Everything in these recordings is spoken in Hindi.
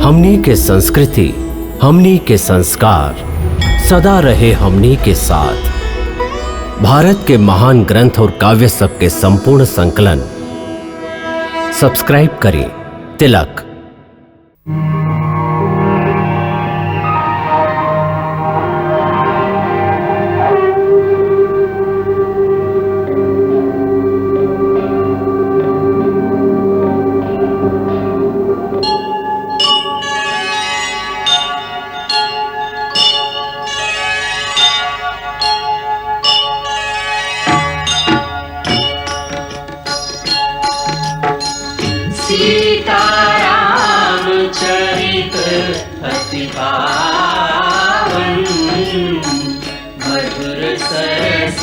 हमनी के संस्कृति, हमनी के संस्कार सदा रहे हमनी के साथ। भारत के महान ग्रंथ और काव्य सब के संपूर्ण संकलन सब्सक्राइब करें तिलक। सीताराम चरित अति पावन, मधुर सरस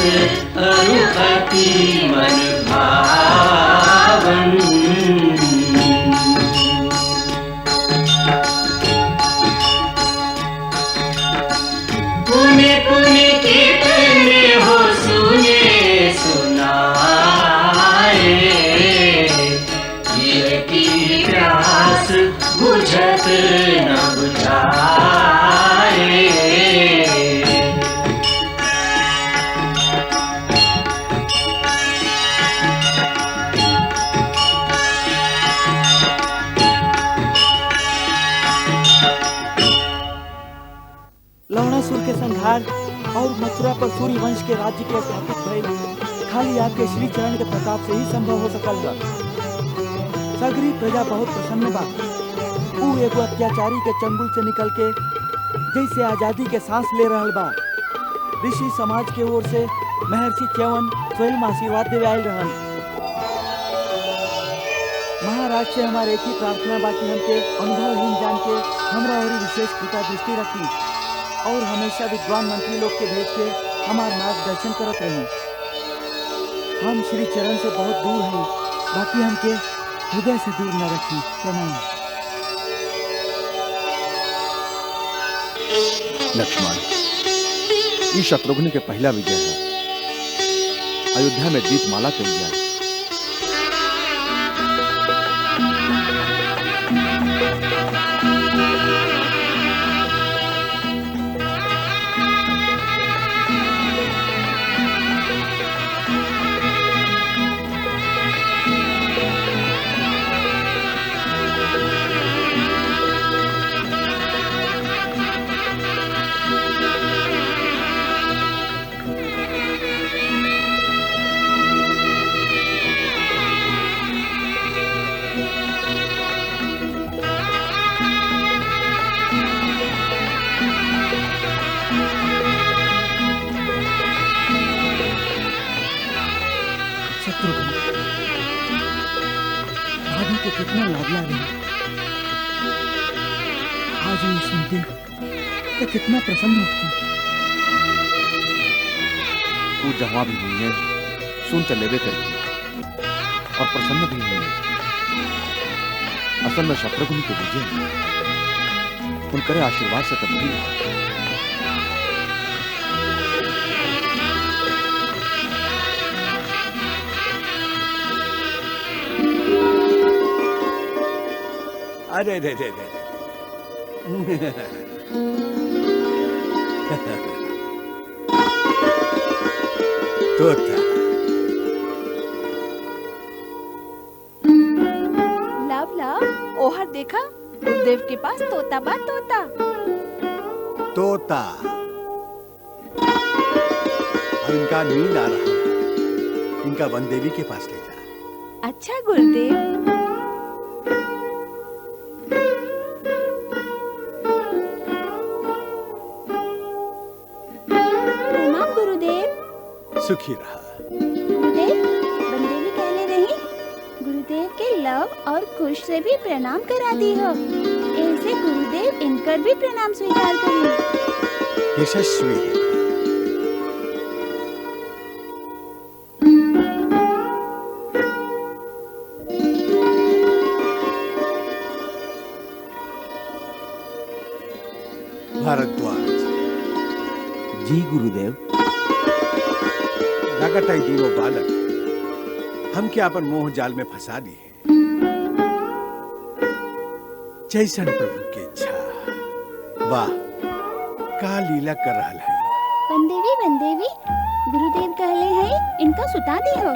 अरु अति मन भावन। पुण्य पुण्य कितने हो सुने सुनाए, प्यास बुझत न बुझाए। लवणासुर के संहार और मथुरा पर सूर्य वंश के राज्य के स्थापित भइल खाली आपके श्री चरण के प्रताप से ही संभव हो सकल बा। सगरी प्रजा बहुत प्रसन्न बा। ऊ एगो अत्याचारी के चंगुल से निकल के जैसे आजादी के सांस ले रहल बा। ऋषि समाज के ओर से महर्षि च्यवन स्वयं आशीर्वाद देवे आयल रहन। महाराज से हमारे एक ही प्रार्थना बा कि हमके अनुभवहीन जान के हमरा और विशेष कृपा दृष्टि रखी और हमेशा विद्वान मंत्री लोग के भेज के हमार मार्गदर्शन करत रही। हम श्री चरण से बहुत दूर हैं, बाकी हमके हृदय से दूर न रखी। प्रणाम। लक्ष्मण, ये शत्रुघ्न के पहला विजय है। अयोध्या में दीपमाला कही जाए। भाभी को कितना लाडला रही, आज ये सुनती तो कितना प्रसन्न होती। तू जहाँ भी हुई है सुन तो लेवे करेगी और प्रसन्न भी हुई है। असल में शत्रुघ्न के विजय उनके आशीर्वाद से तब भी अरे रे रे रे तोता लव लव ओहर देखा, गुरुदेव के पास तोता बा तोता। तोता अब इनका नींद आ रहा, इनका वन देवी के पास ले जा। अच्छा गुरुदेव। सुखी रहा। गुरुदेव, बंदेवी कहले रही गुरुदेव के लव और कुश से भी प्रणाम करा दी हो। ऐसे गुरुदेव इनकर भी प्रणाम स्वीकार करिए। यशस्वी भारद्वाज। जी गुरुदेव। लगता है दोनों बालक हम क्या अपन मोह जाल में फंसा दिए। जैसन प्रभु के इच्छा। वाह, का लीला कर रहा है। बंदेवी गुरुदेव कहले हैं इनका सुता दी हो।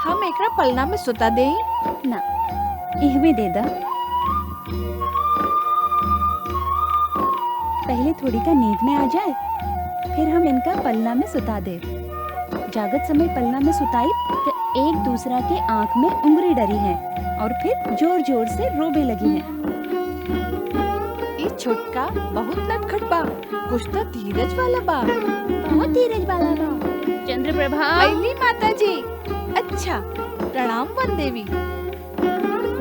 हम एकरा पलना में सुता दे ना, इहवे दे दा। पहले थोड़ी का नींद में आ जाए, फिर हम इनका पलना में सुता दे। जागत समय पलना में सुताई तो एक दूसरा के आंख में उंगली डरी है और फिर जोर जोर से रोबे लगी है। ये छुटका बहुत नटखट बा, कुछ तो धीरज वाला बा। बहुत धीरज वाला बा। चंद्रप्रभा अली माता जी। अच्छा, प्रणाम वन देवी।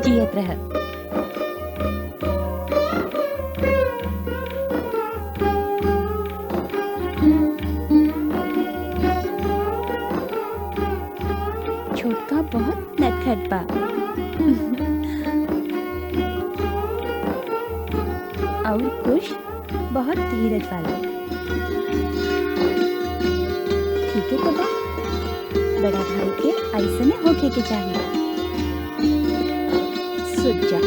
जियत रह। छोटका बहुत नटखट बा। और कुछ बहुत धीरज वाला। ठीक है तो बा, बड़ा भाई के ऐसे में होके के चाहिए। सुत जा।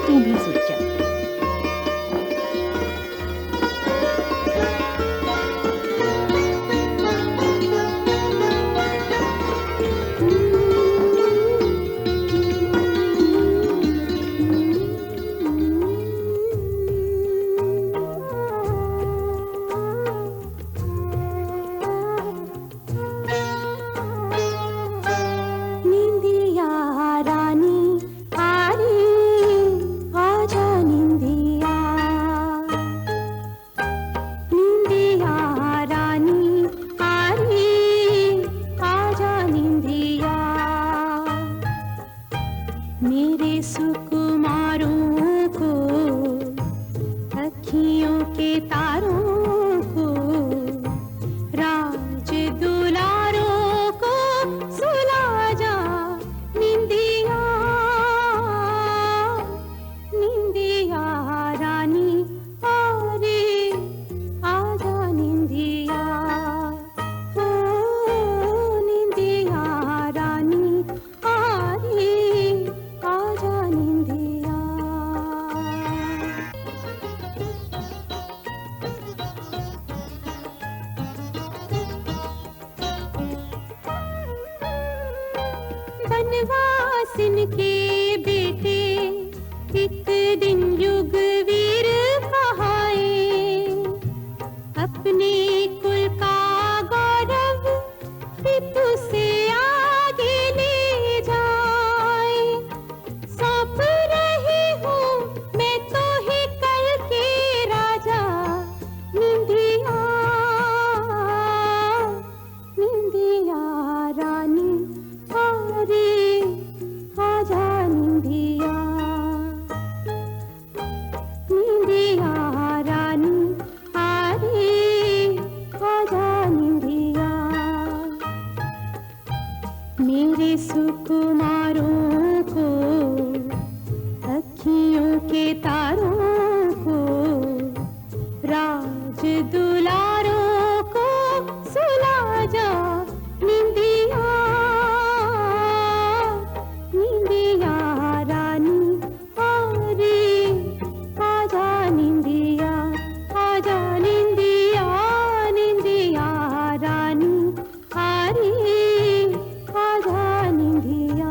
तू भी सुत जा। बनवासिन के बेटे एक दिन युगवीर कहाए, अपने कुल का गौरव पितु से आगे ले जाए। सौंप रही हूँ मैं तो ही कल के राजा, निंदिया निंदिया रानी रे आजा निंदिया, निंदिया रानी आरे आजा निंदिया। मेरे सुकुमारों को, अखियों के तारों को, राज दुलारों को सुला जा निंदिया, निंदिया रानी आरे आजा निंदिया, आजा निंदिया, निंदिया रानी आरे आजा निंदिया।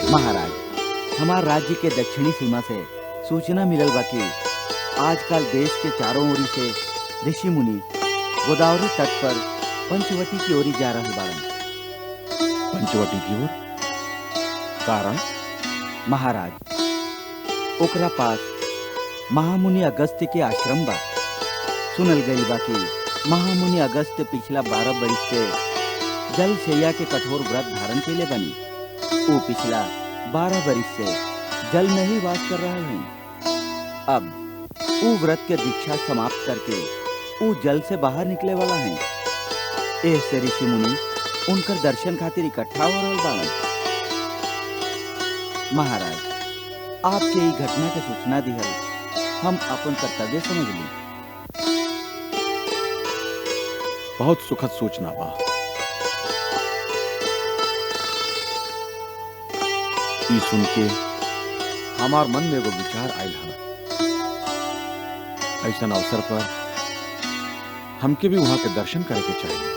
महाराज, हमार राज्य के दक्षिणी सीमा से सूचना मिलल बा कि आजकल देश के चारों ओरी से ऋषि मुनि गोदावरी तट पर पंचवटी की ओर जा रहे बाड़न। पंचवटी की ओर? कारण महाराज ओकरा पास महामुनि अगस्त्य के आश्रम बा। सुनल गई बा कि महामुनि अगस्त्य पिछला 12 वर्ष से जल शैया के कठोर व्रत धारण के लिए बनी। वो पिछला 12 वर्ष से जल में ही वास कर रहे हैं। अब वो व्रत के दीक्षा समाप्त करके वो जल से बाहर निकले वाला है। ऐसे ऋषि मुनि उनकर दर्शन खातिर इकट्ठा हो रहल बाड़न। महाराज आपके ई घटना के सूचना दिहल हम अपन कर्तव्य समझ ली। बहुत सुखद सूचना बा। ई सुन के हमार मन में एगो विचार आयल है। ऐसा अवसर पर हमके भी वहां के दर्शन करे के चाहिए।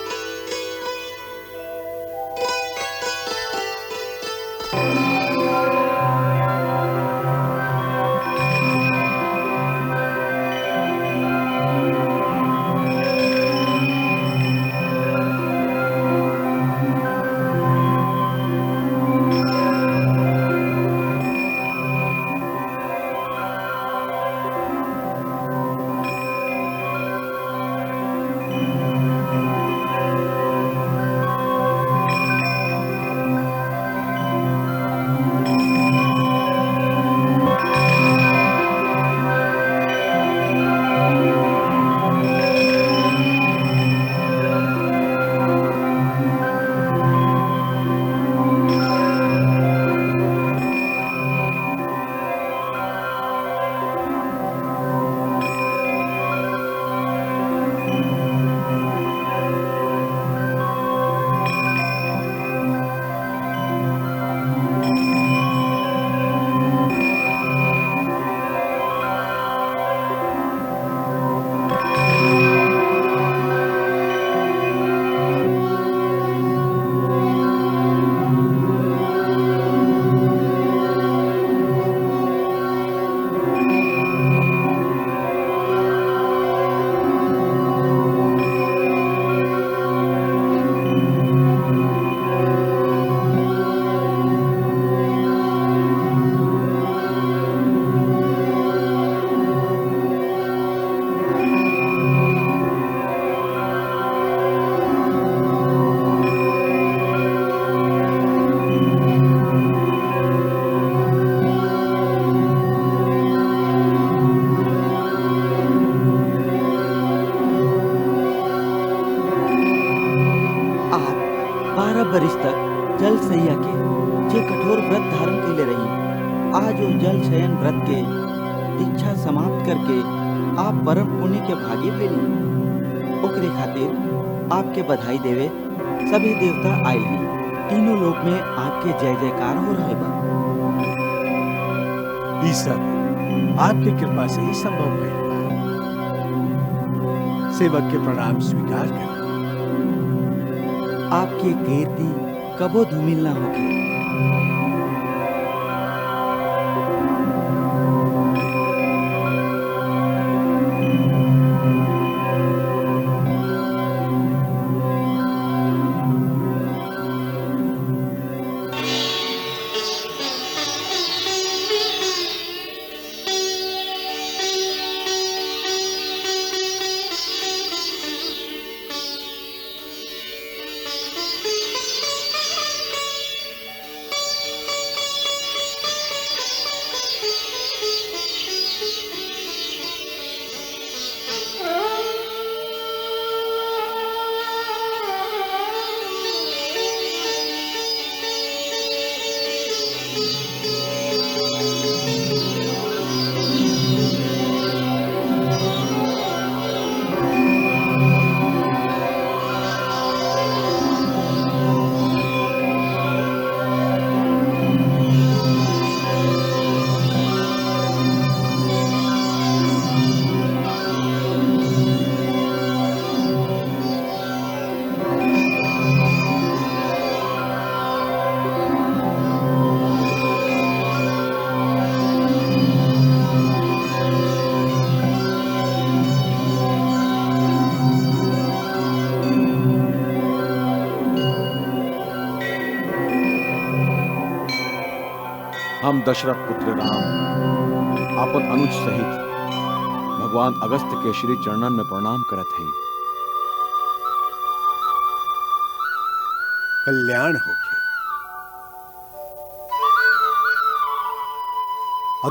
बरिस तक जल शैया के जे कठोर व्रत धारण कैले रही, आज वो जल शयन व्रत के दीक्षा समाप्त करके आप परम पुण्य के भागी भेली। ओकरे खातिर आपके बधाई देवे सभी देवता आए हैं। तीनों लोक में आपके जय जयकार हो रहे बा। ये सब आपकी कृपा से ही संभव है। सेवक के प्रणाम स्वीकार करें। आपकी कीर्ति कबो धूमिल ना होगी। हम दशरथ पुत्र राम आपन अनुज सहित भगवान अगस्त के श्री चरणन में प्रणाम करत हैं। कल्याण होके।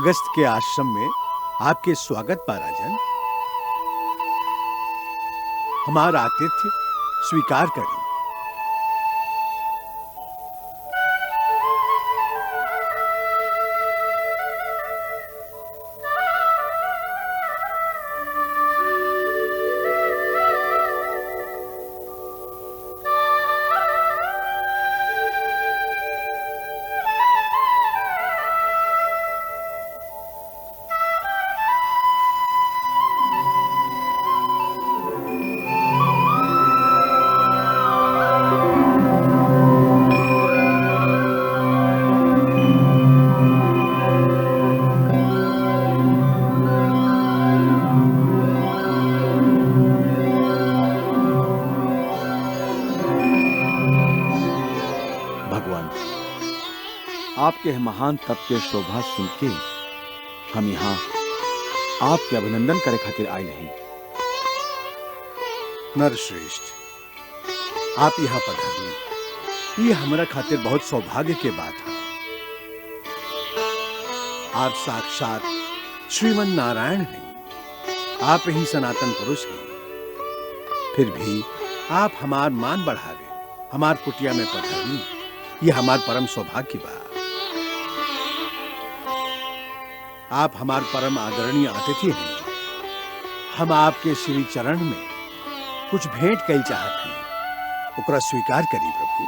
अगस्त के आश्रम में आपके स्वागत पा राजन। हमारा आतिथ्य स्वीकार करें। आपके महान तप के शोभा सुन के हम यहाँ आपके अभिनंदन करे खातिर आए हैं। नरश्रेष्ठ, आप यहाँ पधारिए। ये हमारा खातिर बहुत सौभाग्य के बात है। आप साक्षात श्रीमन नारायण हैं। आप ही सनातन पुरुष हैं। फिर भी आप हमार मान बढ़ावे, हमार कुटिया में पधारिए। ये हमार परम सौभाग्य बा। आप हमार परम आदरणीय अतिथि हैं। हम आपके श्री चरण में कुछ भेंट कई चाहत हैं, ओकरा स्वीकार करी प्रभु।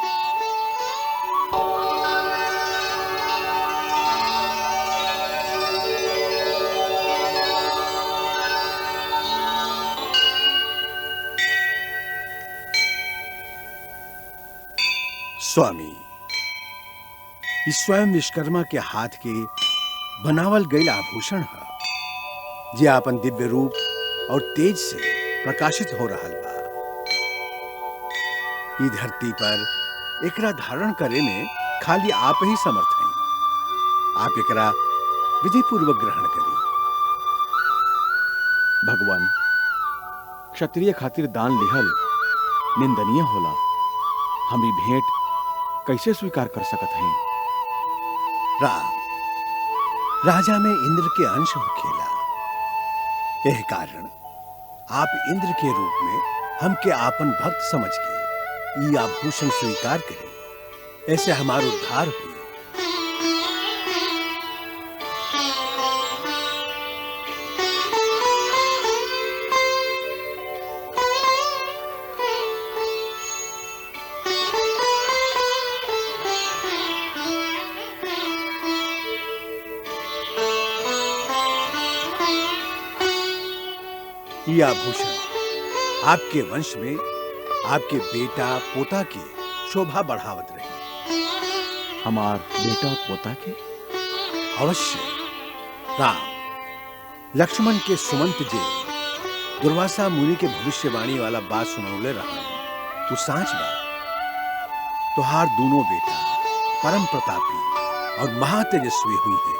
स्वामी, इस स्वयं विश्वकर्मा के हाथ के बनावल गईल आभूषण है, जे आपन दिव्य रूप और तेज से प्रकाशित हो रहा बा। ई धरती पर एकरा धारण करे में खाली आप ही समर्थ हैं। आप एकरा विधि पूर्वक ग्रहण करें। भगवान, क्षत्रिय खातिर दान लिहल निंदनीय होला। हम ई भेंट कैसे स्वीकार कर सकत हैं? राम, राजा में इंद्र के अंश होखेला। यह कारण आप इंद्र के रूप में हमके आपन भक्त समझ के ये आभूषण स्वीकार करें। ऐसे हमारा उद्धार हुई। यह आभूषण आपके वंश में आपके बेटा पोता की शोभा बढ़ावत रही। हमार बेटा पोता के? अवश्य। राम, लक्ष्मण के सुमंत जे दुर्वासा मुनि के भविष्यवाणी वाला बात सुनौले रहा, वो सांच बा। तुहार दोनों बेटा परम प्रतापी और महातेजस्वी हुई है।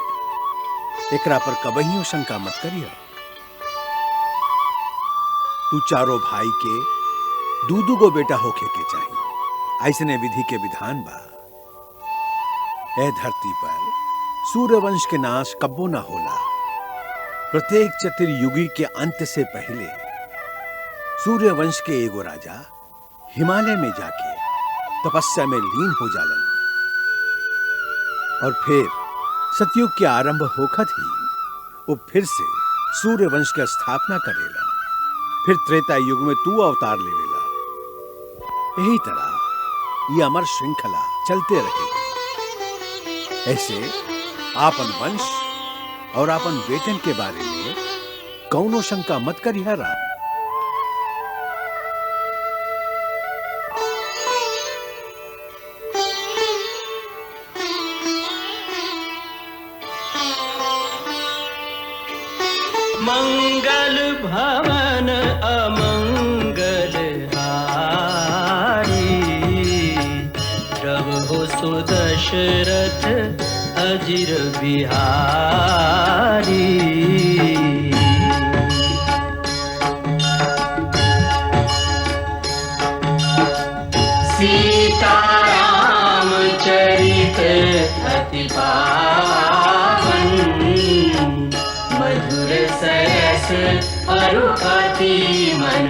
एकरा पर कबहियों शंका मत करिए। तू चारों भाई के दूदू गो बेटा होके के चाहिए। ऐसने विधि के विधान बा। ए धरती पर सूर्यवंश के नाश कब्बो ना होला। प्रत्येक चतुर्युगी के अंत से पहले सूर्यवंश के एगो राजा हिमालय में जाके तपस्या में लीन हो जालन और फिर सतयुग के आरंभ होखत ही वो फिर से सूर्यवंश की स्थापना करेलन। फिर त्रेता युग में तू अवतार लेवेला। यही तरह ये अमर श्रृंखला चलते रहेगी। ऐसे आपन वंश और आपन बेटन के बारे में कौनो शंका मत करिए राम। मंगल भवन अमंगल हारी, प्रभु सुदशरथ अजिर बिहारी। सीताराम चरित अति पावन, मधुर सरस अरु अति मन